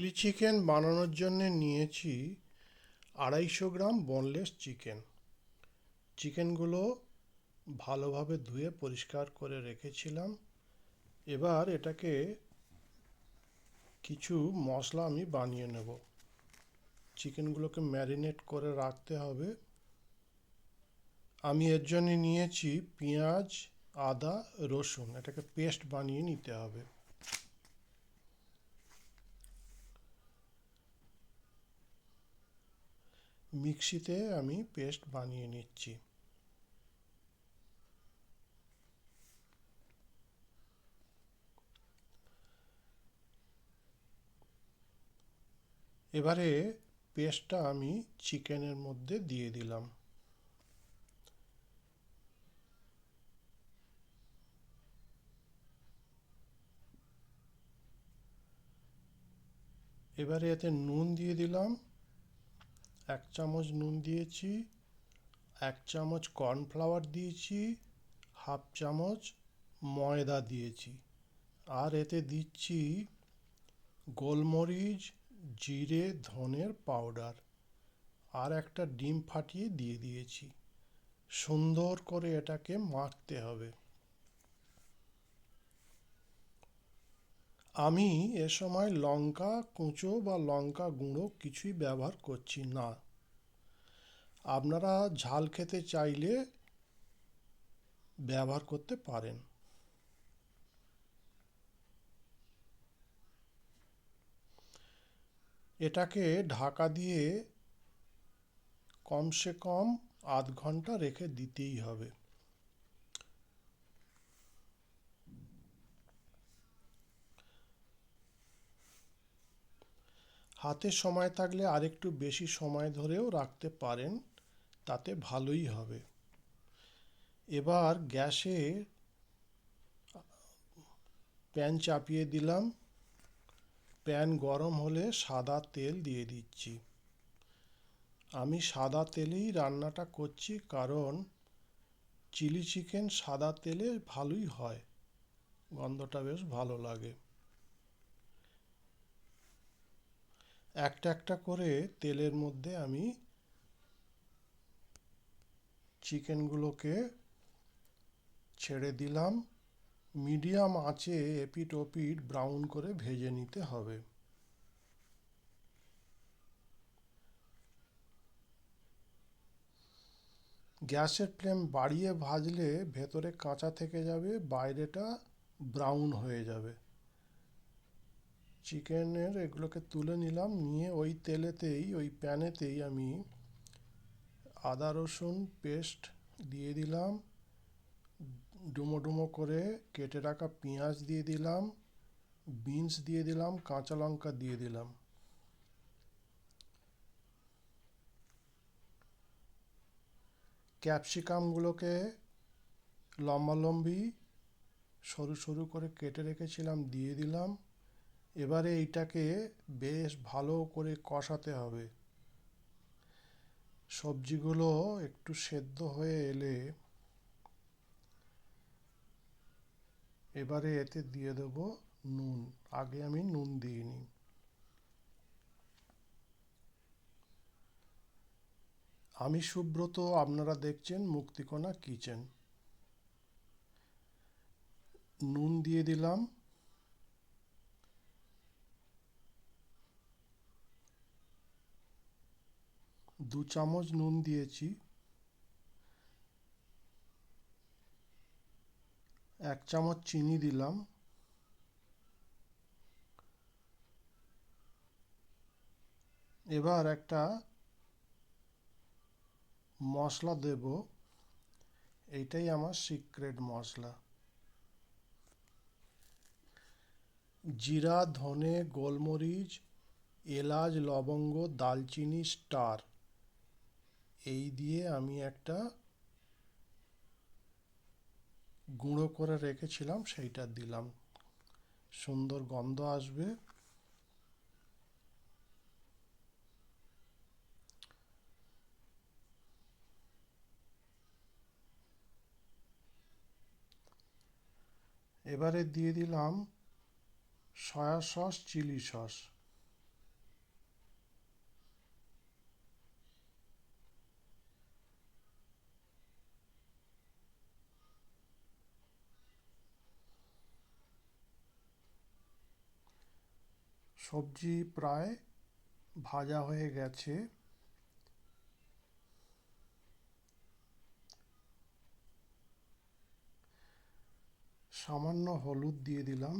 Chilli chicken বানানোর জন্য নিয়েছি 250 গ্রাম বোনলেস চিকেন। চিকেনগুলো ভালোভাবে ধুয়ে পরিষ্কার করে রেখেছিলাম। এবার এটাকে কিছু মশলা আমি বানিয়ে নেব। চিকেনগুলোকে ম্যারিনেট করে রাখতে হবে। আমি এর জন্য নিয়েছি পেঁয়াজ, আদা, রসুন। এটাকে পেস্ট বানিয়ে নিতে হবে। মিক্সিতে আমি পেস্ট বানিয়ে নিচ্ছি। এবারে পেস্টটা আমি চিকেনের মধ্যে দিয়ে দিলাম। এবারে এতে নুন দিয়ে দিলাম। 1 চামচ নুন দিয়েছি। 1 চামচ কর্নফ্লাওয়ার দিয়েছি। 1/2 চামচ ময়দা দিয়েছি। আর এতে দিচ্ছি গোলমরিচ, জিরে, ধনের পাউডার। আর একটা ডিম ফাটিয়ে দিয়ে দিয়েছি। সুন্দর করে এটাকে মাখতে হবে। আমি এ সময় লঙ্কা কুঁচো বা লঙ্কা গুঁড়ো কিছুই ব্যবহার করছি না। আপনারা ঝাল খেতে চাইলে ব্যবহার করতে পারেন। এটাকে ঢাকা দিয়ে কমসে কম আধ ঘন্টা রেখে দিতেই হবে। হাতে সময় থাকলে আরেকটু বেশি সময় ধরেও রাখতে পারেন, তাতে ভালোই হবে। এবার গ্যাসে প্যান চাপিয়ে দিলাম। প্যান গরম হলে সাদা তেল দিয়ে দিচ্ছি। আমি সাদা তেলেই রান্নাটা করছি, কারণ চিলি চিকেন সাদা তেলে ভালোই হয়, গন্ধটা বেশ ভালো লাগে। একটা একটা করে তেলের মধ্যে আমি চিকেনগুলোকে ছেড়ে দিলাম। মিডিয়াম আঁচে এপিট ওপিট ব্রাউন করে ভেজে নিতে হবে। গ্যাসের ফ্লেম বাড়িয়ে ভাজলে ভেতরে কাঁচা থেকে যাবে, বাইরেটা ব্রাউন হয়ে যাবে। চিকেনের এগুলোকে তুলে নিলাম, নিয়ে ওই তেলেতেই, ওই প্যানেতেই আমি আদা রসুন পেস্ট দিয়ে দিলাম। ডুমো ডুমো করে কেটে রাখা পেঁয়াজ দিয়ে দিলাম। বিনস দিয়ে দিলাম, কাঁচা লঙ্কা দিয়ে দিলাম। ক্যাপসিকামগুলোকে লম্বালম্বি সরু সরু করে কেটে রেখেছিলাম, দিয়ে দিলাম। এবারে এইটাকে বেশ ভালো করে কষাতে হবে। সবজিগুলো একটু সেদ্ধ হয়ে এলে এবারে এতে দিয়ে দেব নুন। আগে আমি নুন দিইনি। আমি সুব্রত, আপনারা দেখছেন মুক্তিকণা কিচেন। নুন দিয়ে দিলাম। 2 চামচ নুন দিয়েছি। 1 চামচ চিনি দিলাম। এবার একটা মশলা দেব, এইটাই আমার সিক্রেট মশলা। জিরা, ধনে, গোলমরিচ, এলাচ, লবঙ্গ, দালচিনি, স্টার, এই দিয়ে আমি একটা গুঁড়ো করে রেখেছিলাম, সেইটা দিলাম। সুন্দর গন্ধ আসবে। এবারে দিয়ে দিলাম সয়া সস, চিলি সস। সবজি প্রায় ভাজা হয়ে গেছে। সামান্য হলুদ দিয়ে দিলাম।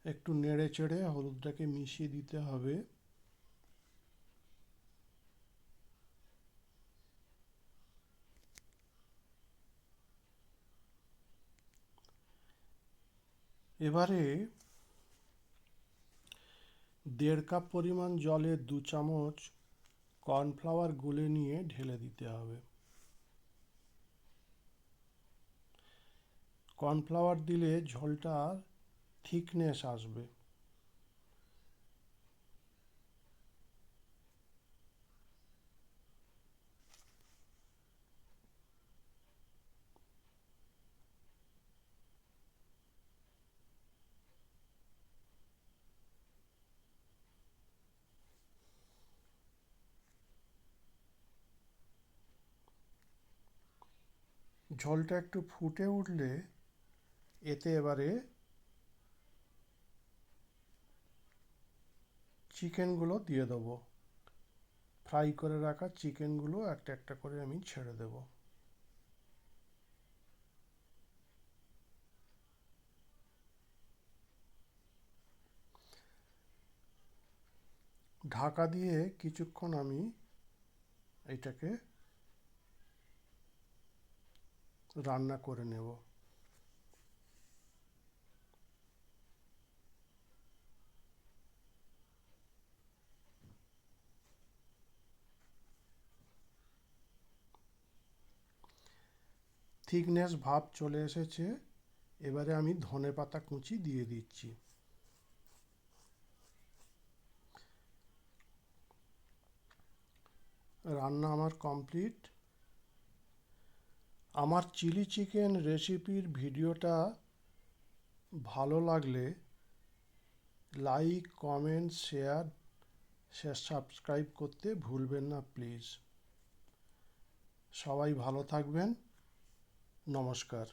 একটু নেড়ে চেড়ে হলুদটাকে মিশিয়ে দিতে হবে। এবারে 1.5 কাপ পরিমাণ জলে 2 চামচ কর্নফ্লাওয়ার গুলে নিয়ে ঢেলে দিতে হবে। কর্নফ্লাওয়ার দিলে ঝোলটার থিকনেস আসবে। ঝোলটা একটু ফুটে উঠলে এতে এবারে চিকেনগুলো দিয়ে দেবো। ফ্রাই করে রাখা চিকেনগুলো একটা একটা করে আমি ছেড়ে দেব। ঢাকা দিয়ে কিছুক্ষণ আমি এটাকে রান্না করে নেব। থিকনেস ভাব চলে এসেছে। এবারে আমি ধনেপাতা কুচি দিয়ে দিচ্ছি। রান্না আমার কমপ্লিট। আমার চিলি চিকেন রেসিপির ভিডিওটা ভালো লাগলে লাইক, কমেন্ট, শেয়ার, সাবস্ক্রাইব করতে ভুলবেন না প্লিজ। সবাই ভালো থাকবেন। নমস্কার।